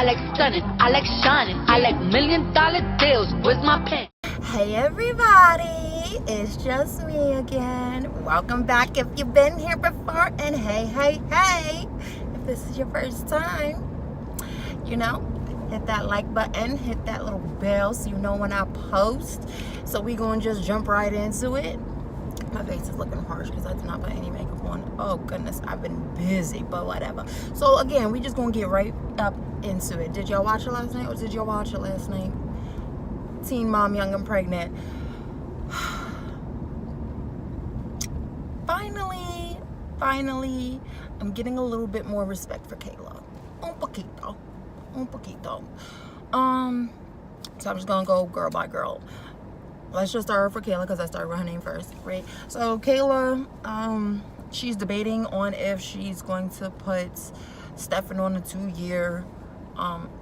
like stunning, I like shining, I like $1 million deals. Where's my pen? Hey everybody, it's just me again. Welcome back if you've been here before, and hey, if this is your first time, hit that like button, hit that little bell so you know when I post. So we gonna just jump right into it. My face is looking harsh because I did not put any makeup on. Oh goodness, I've been busy, but whatever. So again, we just gonna get right up into it. Did y'all watch it last night, or did y'all watch it last night? Teen Mom Young and Pregnant. Finally, I'm getting a little bit more respect for Kayla. Un poquito. So I'm just gonna go girl by girl. Let's just start for Kayla because I started with her name first, right? So Kayla, she's debating on if she's going to put Stefan on a 2-year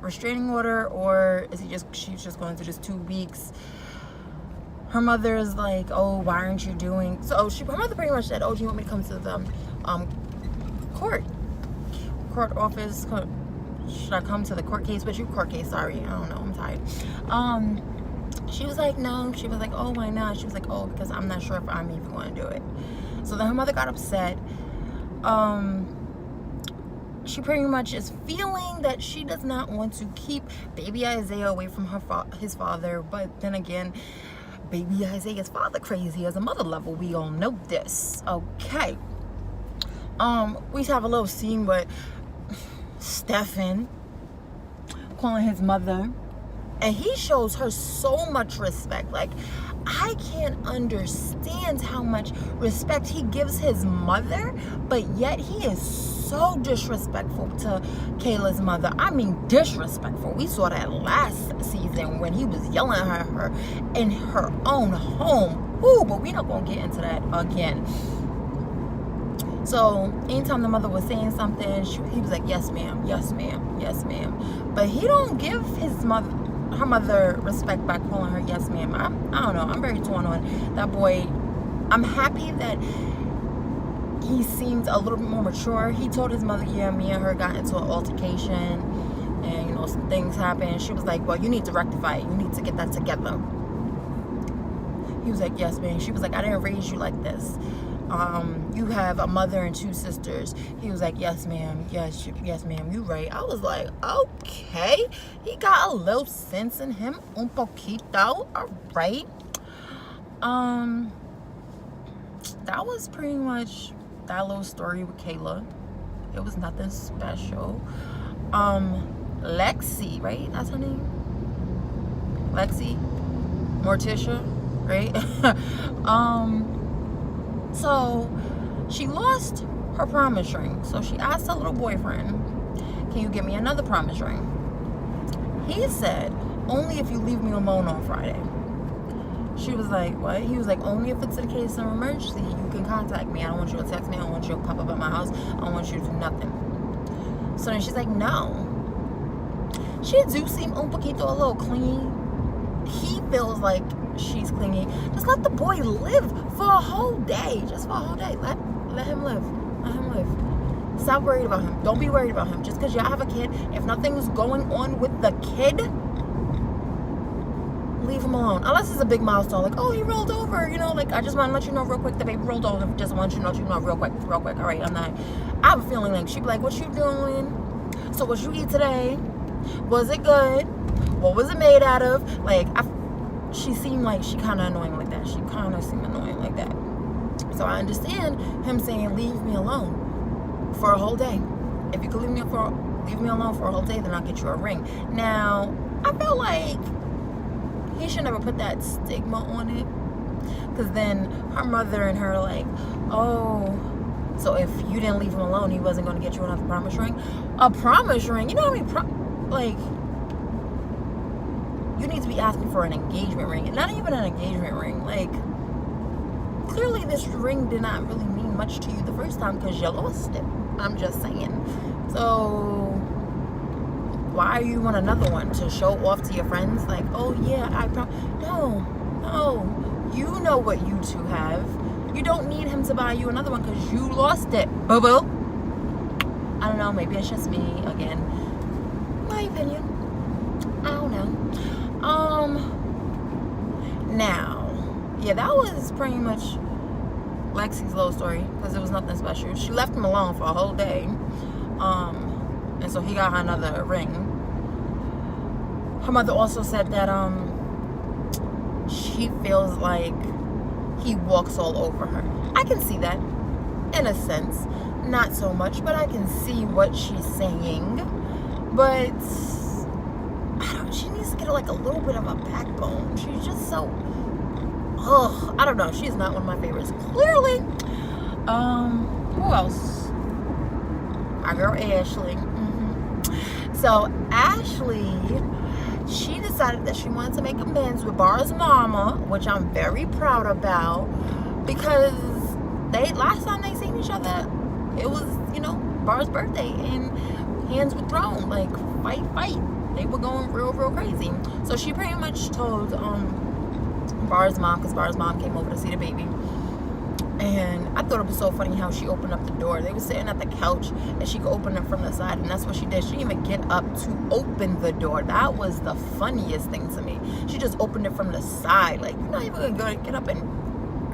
restraining order, or is she's just going to just 2 weeks. Her mother is like, oh, why aren't you doing so? Her mother pretty much said, oh, do you want me to come to the court office? Should I come to the court case with you? Court case, sorry, I don't know, I'm tired. She was like, no. She was like, oh, why not? She was like, oh, because I'm not sure if I'm even going to do it. So then her mother got upset. She pretty much is feeling that she does not want to keep baby Isaiah away from his father. But then again, baby Isaiah's father crazy as a mother level. We all know this. Okay. We have a little scene with Stefan calling his mother, and he shows her so much respect. Like, I can't understand how much respect he gives his mother, but yet he is so disrespectful to Kayla's mother. I mean, disrespectful. We saw that last season when he was yelling at her in her own home. Ooh, but we're not gonna get into that again. So anytime the mother was saying something, he was like, yes ma'am, yes ma'am, yes ma'am. But he don't give her mother respect by calling her yes ma'am. I don't know, I'm very torn on that boy. I'm happy that he seems a little bit more mature. He told his mother, yeah, me and her got into an altercation, and some things happened. She was like, well, you need to rectify it, you need to get that together. He was like, yes ma'am. She was like, I didn't raise you like this. You have a mother and 2 sisters. He was like, yes ma'am, yes ma'am, you right. I was like, okay, he got a little sense in him, un poquito. All right. That was pretty much that little story with Kayla. It was nothing special. Lexi, right? That's her name. Lexi Morticia, right? So she lost her promise ring. So she asked her little boyfriend, can you get me another promise ring? He said, only if you leave me alone on Friday. She was like, what? He was like, only if it's a case of emergency, you can contact me. I don't want you to text me. I don't want you to pop up at my house. I don't want you to do nothing. So then she's like, no. She do seem un poquito a little clingy. He feels like she's clingy. Just let the boy live for a whole day. Just for a whole day. Let him live. Let him live. Stop worried about him. Don't be worried about him. Just because y'all have a kid, if nothing's going on with the kid, leave him alone. Unless it's a big milestone, like, oh, he rolled over, like, I just want to let you know real quick the baby rolled over. Just want you to know real quick. All right, I have a feeling like she'd be like, what you doing? So what you eat today? Was it good? What was it made out of? Like, she seemed like she kind of annoying like that. She kind of seemed annoying like that. So I understand him saying, leave me alone for a whole day. If you could leave me alone for a whole day, then I'll get you a ring. Now, I feel like he should never put that stigma on it, because then her mother and her like, oh, so if you didn't leave him alone, he wasn't going to get you another promise ring? A promise ring? You know what I mean? Like, you need to be asking for an engagement ring. Not even an engagement ring. Like, clearly this ring did not really mean much to you the first time because you lost it. I'm just saying. So why you want another one? To show off to your friends? Like, oh yeah, no. You know what you two have. You don't need him to buy you another one because you lost it, boo-boo. I don't know, maybe it's just me again. My opinion. I don't know. Now, yeah, that was pretty much Lexi's little story, because it was nothing special. She left him alone for a whole day, and so he got her another ring. Her mother also said that she feels like he walks all over her. I can see that, in a sense. Not so much, but I can see what she's saying. But she needs to get like a little bit of a backbone. She's just so, I don't know. She's not one of my favorites, clearly. Who else? My girl Ashley. So Ashley, she decided that she wanted to make amends with Bar's mama, which I'm very proud about, because last time they seen each other, it was, Bar's birthday, and hands were thrown, like fight. They were going real crazy. So she pretty much told Bar's mom, because Bar's mom came over to see the baby. And I thought it was so funny how she opened up the door. They were sitting at the couch and she could open it from the side, and that's what she did. She didn't even get up to open the door. That was the funniest thing to me. She just opened it from the side. Like, you're not even gonna get up and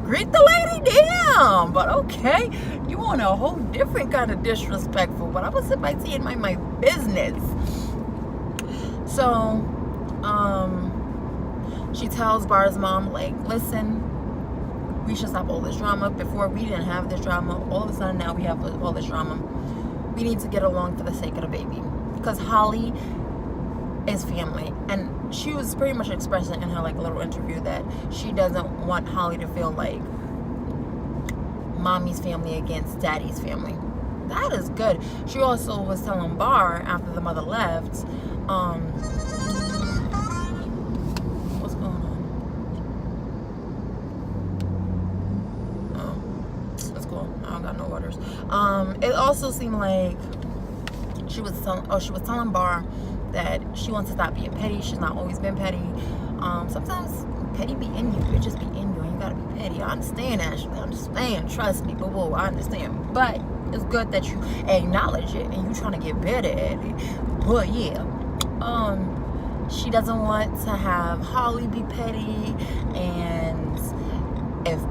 greet the lady? Damn. But okay, you want a whole different kind of disrespectful. But I'm gonna sip my tea and mind my business. So, she tells Bar's mom, like, listen, we should stop all this drama. Before, we didn't have this drama. All of a sudden, now we have all this drama. We need to get along for the sake of the baby. Because Holly is family. And she was pretty much expressing in her, like, little interview that she doesn't want Holly to feel like mommy's family against daddy's family. That is good. She also was telling Bar, after the mother left, what's going on? That's cool. I don't got no orders. It also seemed like she was telling Bar that she wants to stop being petty. She's not always been petty. Sometimes petty be in you. It just be in you, and you gotta be petty. I understand, Ashley. I understand. Trust me, boo-boo. I understand. But it's good that you acknowledge it and you trying to get better at it. But yeah, she doesn't want to have Holly be petty, and if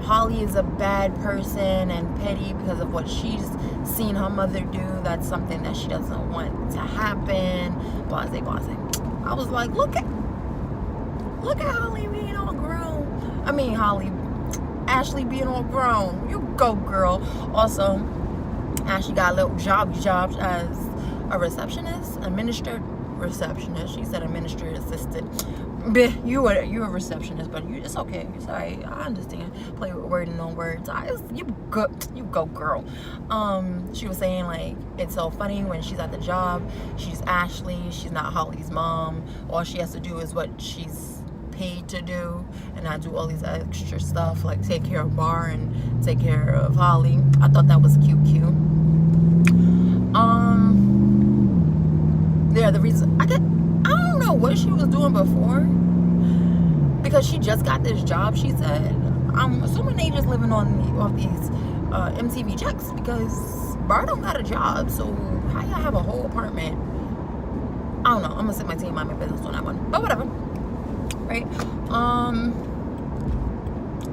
Holly is a bad person and petty because of what she's seen her mother do, that's something that she doesn't want to happen. Blase. I was like, look at Holly being all grown. Ashley being all grown. You go, girl. Also, Ashley got a little job as a receptionist, administrative receptionist. She said administrative assistant. You a receptionist, but it's okay. It's alright. I understand. Play with word and no words. You go, girl. She was saying, like, it's so funny when she's at the job. She's Ashley. She's not Holly's mom. All she has to do is what she's paid to do, and not do all these extra stuff, like take care of Bar and take care of Holly. I thought that was cute. The reason I don't know what she was doing before, because she just got this job. She said, I'm assuming they just living off these MTV checks, because Bar don't got a job. So how y'all have a whole apartment? I don't know. I'm gonna sit my team mind my business on that one, but whatever. Right?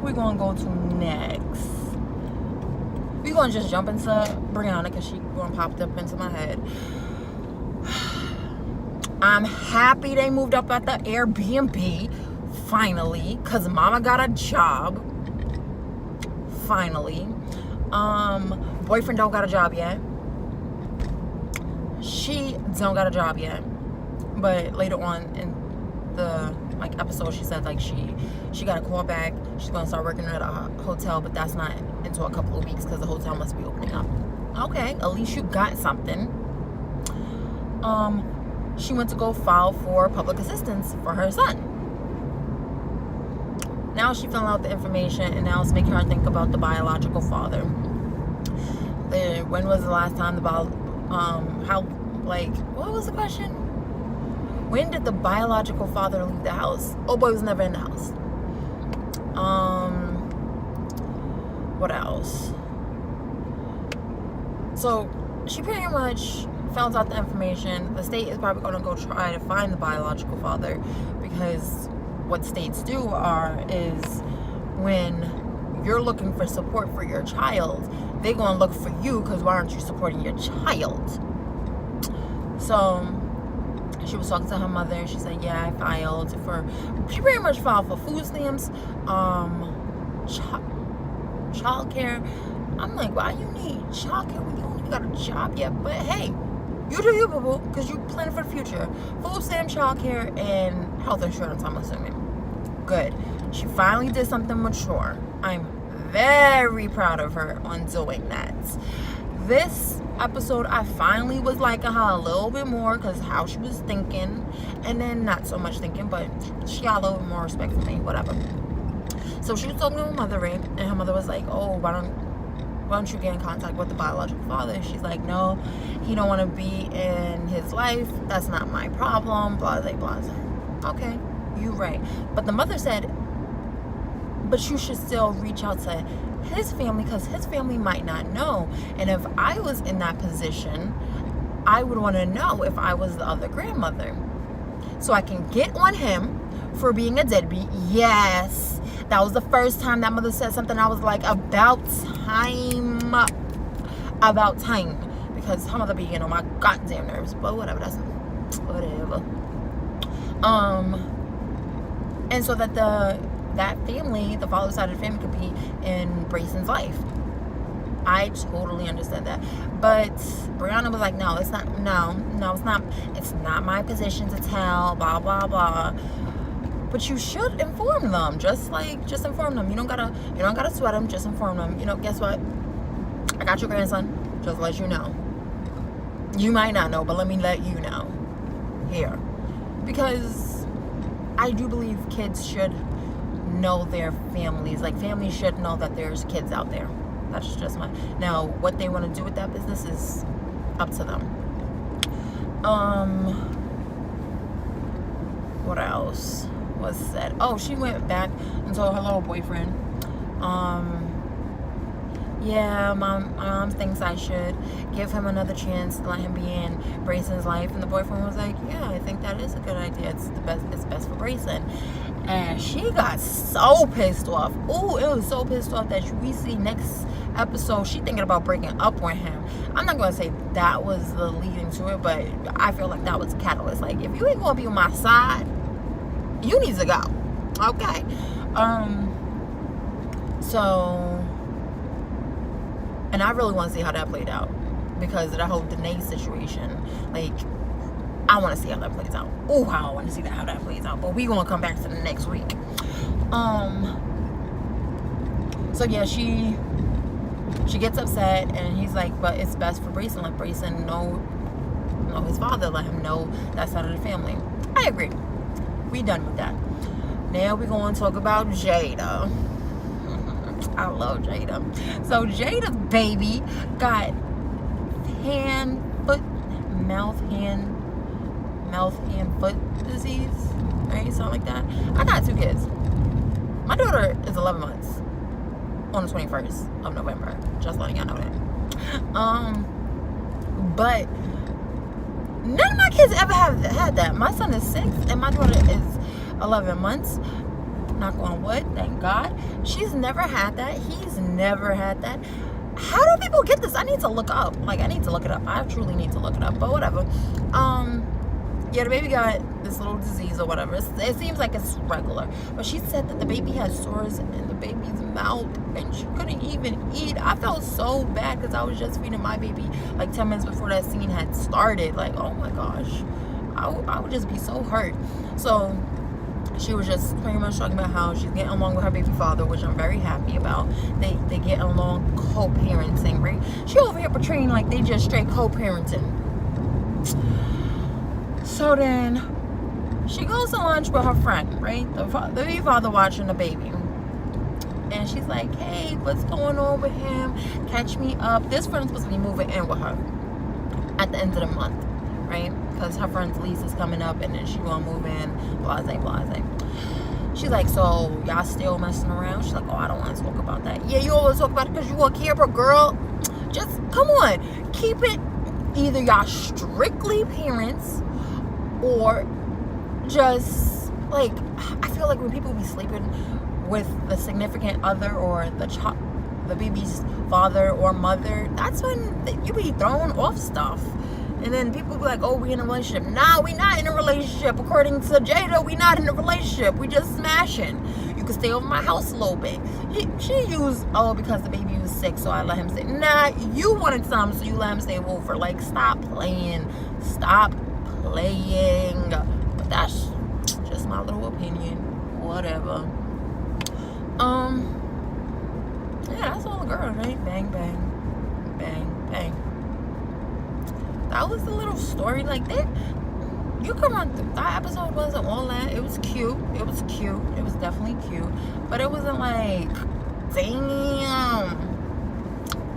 We're gonna go to next. We're gonna just jump into Brianna, because she gonna popped up into my head. I'm happy they moved up at the Airbnb finally, because mama got a job finally. Boyfriend don't got a job yet. She don't got a job yet, but later on in the episode, she said she got a call back. She's gonna start working at a hotel, but that's not until a couple of weeks, because the hotel must be opening up. Okay, at least you got something. She went to go file for public assistance for her son. Now she filled out the information, and now it's making her think about the biological father. When was the last time what was the question? When did the biological father leave the house? Oh boy, was never in the house. What else? So she pretty much found out the information. The state is probably going to go try to find the biological father, because what states do is when you're looking for support for your child, they're going to look for you, because why aren't you supporting your child? So she was talking to her mother. She said, yeah, I filed for, she pretty much filed for food stamps, child care. I'm like, why you need child care when you don't even got a job yet? But hey, you do you, boo-boo, because you plan for the future. Food stamp, child care, and health insurance, I'm assuming. Good. She finally did something mature. I'm very proud of her on doing that. This episode, I finally was liking her a little bit more, because how she was thinking, and then not so much thinking, but she got a little bit more respect for me, whatever. So she was talking to her mother, right? And her mother was like, oh, why don't you get in contact with the biological father? And she's like, no, he don't want to be in his life. That's not my problem, blah, blah, blah. Okay, you're right. But the mother said, but you should still reach out to his family, because his family might not know. And if I was in that position, I would want to know if I was the other grandmother, so I can get on him for being a deadbeat. Yes, that was the first time that mother said something. I was like, about time, because her mother be getting on my goddamn nerves. But whatever, that's whatever. And so that that family, the father's side of the family, could be in Brayson's life. I totally understand that. But Brianna was like, no, it's not. No, it's not. It's not my position to tell. Blah blah blah. But you should inform them. Just inform them. You don't gotta sweat them. Just inform them. You know, guess what? I got your grandson. Just let you know. You might not know, but let me let you know here, because I do believe kids should know their families. Like, families should know that there's kids out there. That's just my, now what they want to do with that business is up to them. What else was said? Oh, she went back and told her little boyfriend, yeah, my mom thinks I should give him another chance to let him be in Brayson's life. And the boyfriend was like, yeah, I think that is a good idea. It's best for Brayson. And she got so pissed off. Ooh, it was so pissed off that we see next episode she thinking about breaking up with him. I'm not going to say that was the leading to it, but I feel like that was a catalyst. Like, if you ain't going to be on my side, you need to go. Okay. So, and I really want to see how that played out, because of that whole Danae situation. Like, I want to see how that plays out. Oh, how I want to see how that plays out. But we going to come back to the next week. So yeah, she gets upset, and he's like, but it's best for Brayson. Let Brayson know his father. Let him know that side of the family. I agree. We done with that. Now we're going to talk about Jada. I love Jada. So Jada's baby got mouth, hand, foot disease, right? Something like that. I got 2 kids. My daughter is 11 months on the 21st of November. Just letting y'all know that. But none of my kids ever have had that. My son is 6 and my daughter is 11 months. Knock on wood, thank God. She's never had that. He's never had that. How do people get this? I need to look up. Like, I need to look it up. I truly need to look it up. But whatever. Yeah, the baby got this little disease or whatever. It seems like it's regular. But she said that the baby had sores in the baby's mouth and she couldn't even eat. I felt so bad because I was just feeding my baby like 10 minutes before that scene had started. Like, oh my gosh. I would just be so hurt. So she was just pretty much talking about how she's getting along with her baby father, which I'm very happy about. They get along co-parenting, right? She over here portraying like they just straight co-parenting. So then she goes to lunch with her friend, right? The baby father watching the baby. And she's like, hey, what's going on with him? Catch me up. This friend's supposed to be moving in with her at the end of the month, right? Because her friend's lease is coming up and then she gonna move in, blase, blase. She's like, so y'all still messing around? She's like, oh, I don't want to talk about that. Yeah, you always talk about it because you a camper, girl. Just, come on. Keep it either y'all strictly parents or just like, I feel like when people be sleeping with the significant other or the baby's father or mother, that's when you be throwing off stuff. And then people be like, oh, we in a relationship. Nah, we not in a relationship. According to Jada, we not in a relationship. We just smashing. You can stay over my house a little bit. She used, oh, because the baby was sick, so I let him stay. Nah, you wanted some, so you let him stay over. Like, stop playing. Stop playing. But that's just my little opinion. Whatever. Yeah, that's all the girls, right? Bang, bang. Bang, bang. That was the little story. Like, that, you can run through. That episode wasn't all that. It was cute. It was cute. It was definitely cute. But it wasn't like, damn.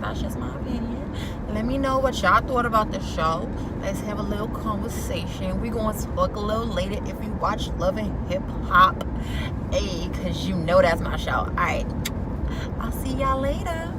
That's just my opinion. Let me know what y'all thought about the show. Let's have a little conversation. We're going to talk a little later if you watch Love and Hip Hop. Hey, because you know that's my show. All right. I'll see y'all later.